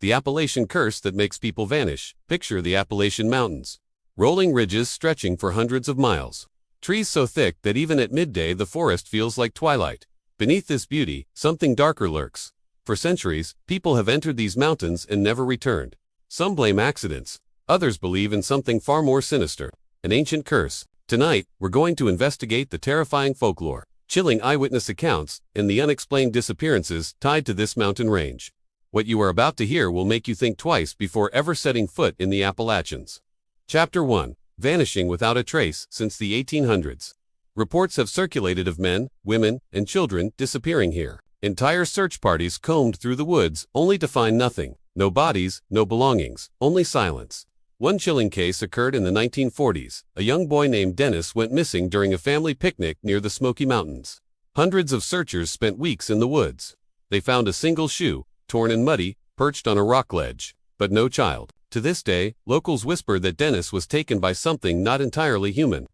the Appalachian curse that makes people vanish. Picture the Appalachian Mountains. Rolling ridges stretching for hundreds of miles. Trees so thick that even at midday the forest feels like twilight. Beneath this beauty, something darker lurks. For centuries, people have entered these mountains and never returned. Some blame accidents. Others believe in something far more sinister, an ancient curse. Tonight, we're going to investigate the terrifying folklore, chilling eyewitness accounts, and the unexplained disappearances tied to this mountain range. What you are about to hear will make you think twice before ever setting foot in the Appalachians. Chapter 1. Vanishing without a trace since the 1800s. Reports have circulated of men, women, and children disappearing here. Entire search parties combed through the woods only to find nothing. No bodies, no belongings, only silence. One chilling case occurred in the 1940s. A young boy named Dennis went missing during a family picnic near the Smoky Mountains. Hundreds of searchers spent weeks in the woods. They found a single shoe, torn and muddy, perched on a rock ledge, but no child. To this day, locals whisper that Dennis was taken by something not entirely human.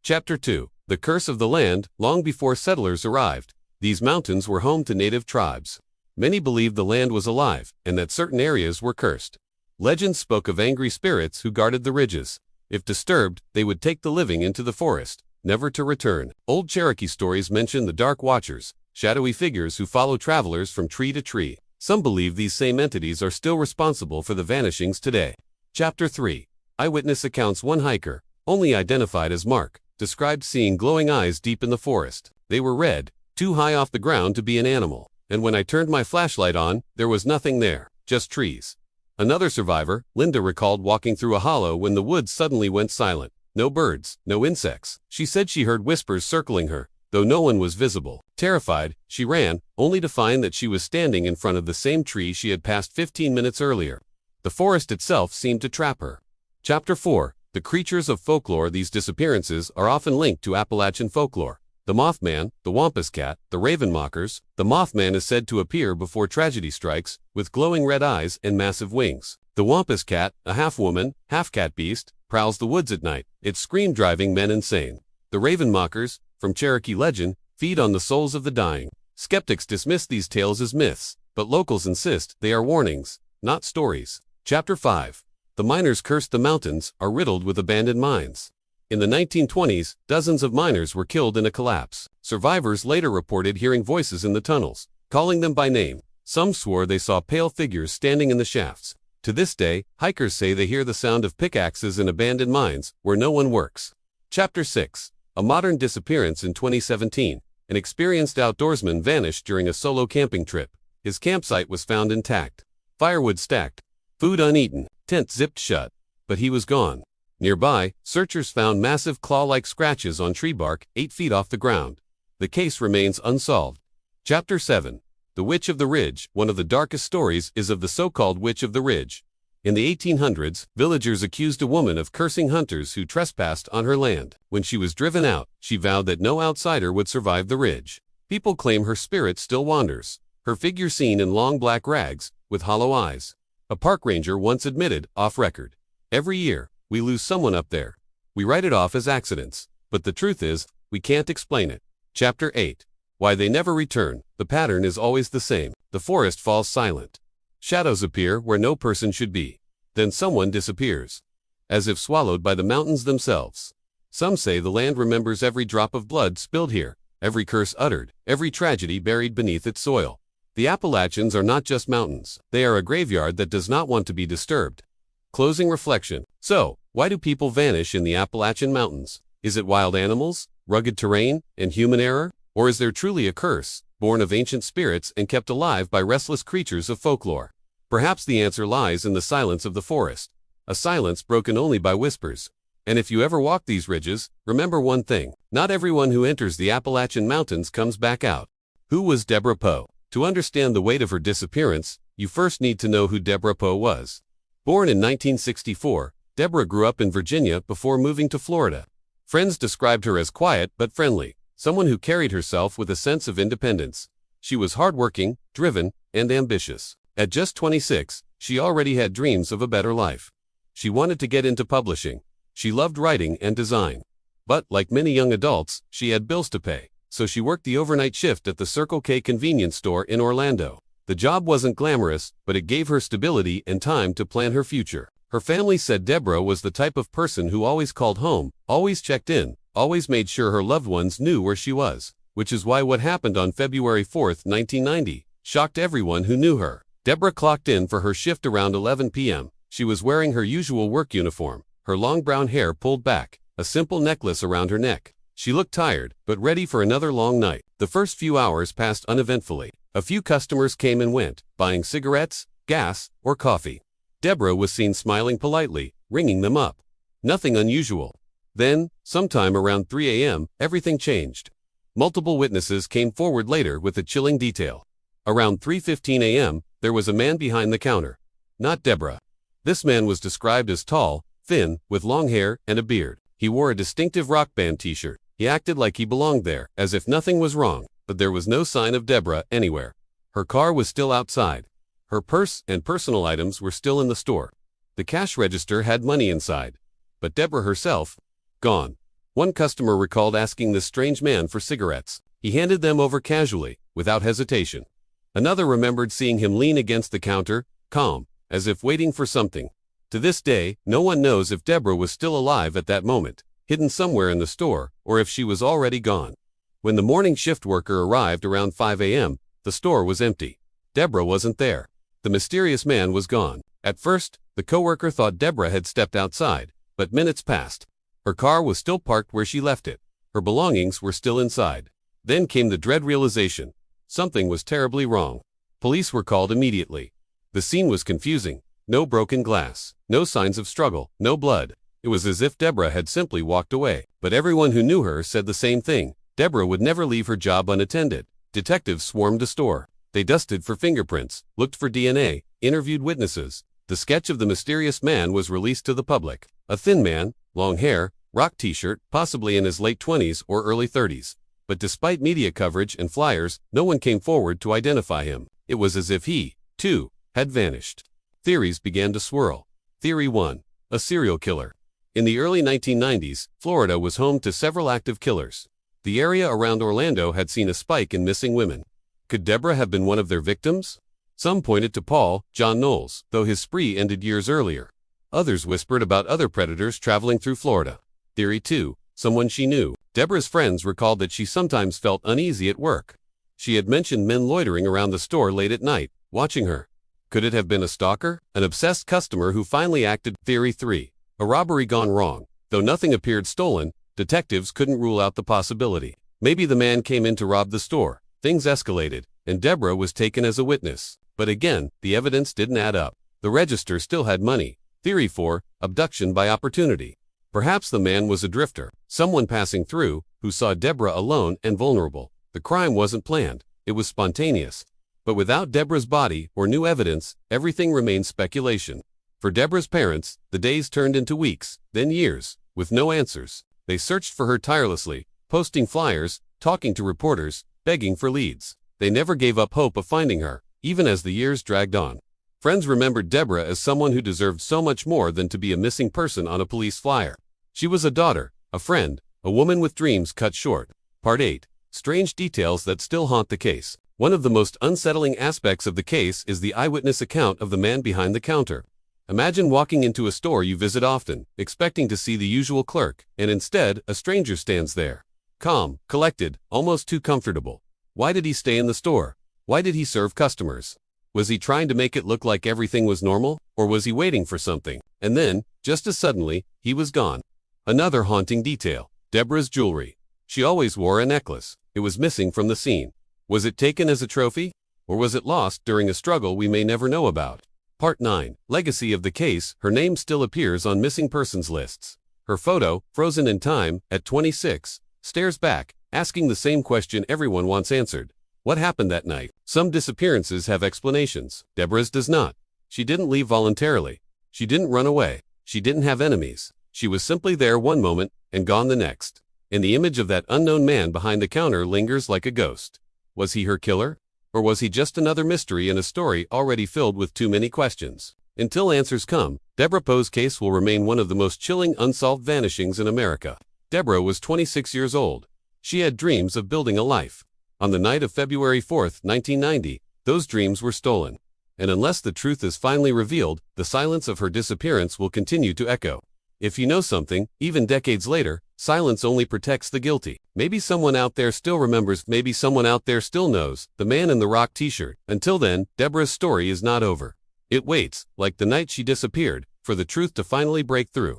Chapter 2. The Curse of the Land. Long before settlers arrived, these mountains were home to native tribes. Many believed the land was alive, and that certain areas were cursed. Legends spoke of angry spirits who guarded the ridges. If disturbed, they would take the living into the forest, never to return. Old Cherokee stories mention the Dark Watchers, shadowy figures who follow travelers from tree to tree. Some believe these same entities are still responsible for the vanishings today. Chapter 3. Eyewitness accounts. One hiker, only identified as Mark, described seeing glowing eyes deep in the forest. They were red, too high off the ground to be an animal, and when I turned my flashlight on, there was nothing there, just trees. Another survivor, Linda, recalled walking through a hollow when the woods suddenly went silent. No birds, no insects. She said she heard whispers circling her, though no one was visible. Terrified, she ran, only to find that she was standing in front of the same tree she had passed 15 minutes earlier. The forest itself seemed to trap her. Chapter 4. The creatures of folklore. These disappearances are often linked to Appalachian folklore. The Mothman, the Wampus Cat, the Ravenmockers. The Mothman is said to appear before tragedy strikes, with glowing red eyes and massive wings. The Wampus Cat, a half-woman, half-cat beast, prowls the woods at night, its scream driving men insane. The Ravenmockers, from Cherokee legend, feed on the souls of the dying. Skeptics dismiss these tales as myths, but locals insist they are warnings, not stories. Chapter 5. The miners cursed. The mountains are riddled with abandoned mines. In the 1920s, dozens of miners were killed in a collapse. Survivors later reported hearing voices in the tunnels, calling them by name. Some swore they saw pale figures standing in the shafts. To this day, hikers say they hear the sound of pickaxes in abandoned mines where no one works. Chapter 6. A modern disappearance. In 2017, an experienced outdoorsman vanished during a solo camping trip. His campsite was found intact. Firewood stacked, food uneaten, tent zipped shut, but he was gone. Nearby, searchers found massive claw-like scratches on tree bark 8 feet off the ground. The case remains unsolved. Chapter 7. The Witch of the Ridge. One of the darkest stories is of the so-called Witch of the Ridge. In the 1800s, villagers accused a woman of cursing hunters who trespassed on her land. When she was driven out, she vowed that no outsider would survive the ridge. People claim her spirit still wanders, her figure seen in long black rags, with hollow eyes. A park ranger once admitted, off record, "Every year, we lose someone up there. We write it off as accidents, but the truth is, we can't explain it." Chapter 8. Why they never return. The pattern is always the same. The forest falls silent. Shadows appear where no person should be. Then someone disappears, as if swallowed by the mountains themselves. Some say the land remembers every drop of blood spilled here, every curse uttered, every tragedy buried beneath its soil. The Appalachians are not just mountains. They are a graveyard that does not want to be disturbed. Closing reflection. So, why do people vanish in the Appalachian Mountains? Is it wild animals, rugged terrain, and human error? Or is there truly a curse, born of ancient spirits and kept alive by restless creatures of folklore? Perhaps the answer lies in the silence of the forest, a silence broken only by whispers. And if you ever walk these ridges, remember one thing: not everyone who enters the Appalachian Mountains comes back out. Who was Deborah Poe? To understand the weight of her disappearance, you first need to know who Deborah Poe was. Born in 1964, Deborah grew up in Virginia before moving to Florida. Friends described her as quiet but friendly, someone who carried herself with a sense of independence. She was hardworking, driven, and ambitious. At just 26, she already had dreams of a better life. She wanted to get into publishing. She loved writing and design. But, like many young adults, she had bills to pay, so she worked the overnight shift at the Circle K convenience store in Orlando. The job wasn't glamorous, but it gave her stability and time to plan her future. Her family said Deborah was the type of person who always called home, always checked in, always made sure her loved ones knew where she was, which is why what happened on February 4, 1990, shocked everyone who knew her. Deborah clocked in for her shift around 11 p.m. She was wearing her usual work uniform, her long brown hair pulled back, a simple necklace around her neck. She looked tired, but ready for another long night. The first few hours passed uneventfully. A few customers came and went, buying cigarettes, gas, or coffee. Deborah was seen smiling politely, ringing them up. Nothing unusual. Then, sometime around 3 a.m., everything changed. Multiple witnesses came forward later with a chilling detail. Around 3:15 a.m., there was a man behind the counter. Not Deborah. This man was described as tall, thin, with long hair and a beard. He wore a distinctive rock band t-shirt. He acted like he belonged there, as if nothing was wrong, but there was no sign of Deborah anywhere. Her car was still outside. Her purse and personal items were still in the store. The cash register had money inside. But Deborah herself, gone. One customer recalled asking this strange man for cigarettes. He handed them over casually, without hesitation. Another remembered seeing him lean against the counter, calm, as if waiting for something. To this day, no one knows if Deborah was still alive at that moment, hidden somewhere in the store, or if she was already gone. When the morning shift worker arrived around 5 a.m., the store was empty. Deborah wasn't there. The mysterious man was gone. At first, the coworker thought Deborah had stepped outside, but minutes passed. Her car was still parked where she left it. Her belongings were still inside. Then came the dread realization. Something was terribly wrong. Police were called immediately. The scene was confusing. No broken glass, no signs of struggle, no blood. It was as if Deborah had simply walked away. But everyone who knew her said the same thing. Deborah would never leave her job unattended. Detectives swarmed the store. They dusted for fingerprints, looked for DNA, interviewed witnesses. The sketch of the mysterious man was released to the public. A thin man, long hair, rock t-shirt, possibly in his late 20s or early 30s. But despite media coverage and flyers, no one came forward to identify him. It was as if he, too, had vanished. Theories began to swirl. Theory 1. A serial killer. In the early 1990s, Florida was home to several active killers. The area around Orlando had seen a spike in missing women. Could Deborah have been one of their victims? Some pointed to Paul John Knowles, though his spree ended years earlier. Others whispered about other predators traveling through Florida. Theory 2. Someone she knew. Deborah's friends recalled that she sometimes felt uneasy at work. She had mentioned men loitering around the store late at night, watching her. Could it have been a stalker? An obsessed customer who finally acted? Theory 3. A robbery gone wrong. Though nothing appeared stolen, detectives couldn't rule out the possibility. Maybe the man came in to rob the store. Things escalated, and Deborah was taken as a witness. But again, the evidence didn't add up. The register still had money. Theory 4. Abduction by opportunity. Perhaps the man was a drifter, someone passing through, who saw Deborah alone and vulnerable. The crime wasn't planned. It was spontaneous. But without Deborah's body or new evidence, everything remained speculation. For Deborah's parents, the days turned into weeks, then years, with no answers. They searched for her tirelessly, posting flyers, talking to reporters, begging for leads. They never gave up hope of finding her, even as the years dragged on. Friends remembered Deborah as someone who deserved so much more than to be a missing person on a police flyer. She was a daughter, a friend, a woman with dreams cut short. Part 8. Strange details that still haunt the case. One of the most unsettling aspects of the case is the eyewitness account of the man behind the counter. Imagine walking into a store you visit often, expecting to see the usual clerk, and instead, a stranger stands there. Calm, collected, almost too comfortable. Why did he stay in the store? Why did he serve customers? Was he trying to make it look like everything was normal, or was he waiting for something? And then, just as suddenly, he was gone. Another haunting detail. Deborah's jewelry. She always wore a necklace. It was missing from the scene. Was it taken as a trophy? Or was it lost during a struggle we may never know about? Part 9. Legacy of the case. Her name still appears on missing persons lists. Her photo, frozen in time, at 26, stares back, asking the same question everyone wants answered. What happened that night? Some disappearances have explanations. Deborah's does not. She didn't leave voluntarily. She didn't run away. She didn't have enemies. She was simply there one moment, and gone the next. And the image of that unknown man behind the counter lingers like a ghost. Was he her killer? Or was he just another mystery in a story already filled with too many questions? Until answers come, Deborah Poe's case will remain one of the most chilling unsolved vanishings in America. Deborah was 26 years old. She had dreams of building a life. On the night of February 4, 1990, Those dreams were stolen. And unless the truth is finally revealed, the silence of her disappearance will continue to echo. If you know something, even decades later, silence only protects the guilty. Maybe someone out there still remembers, maybe someone out there still knows, the man in the rock t-shirt. Until then, Deborah's story is not over. It waits, like the night she disappeared, for the truth to finally break through.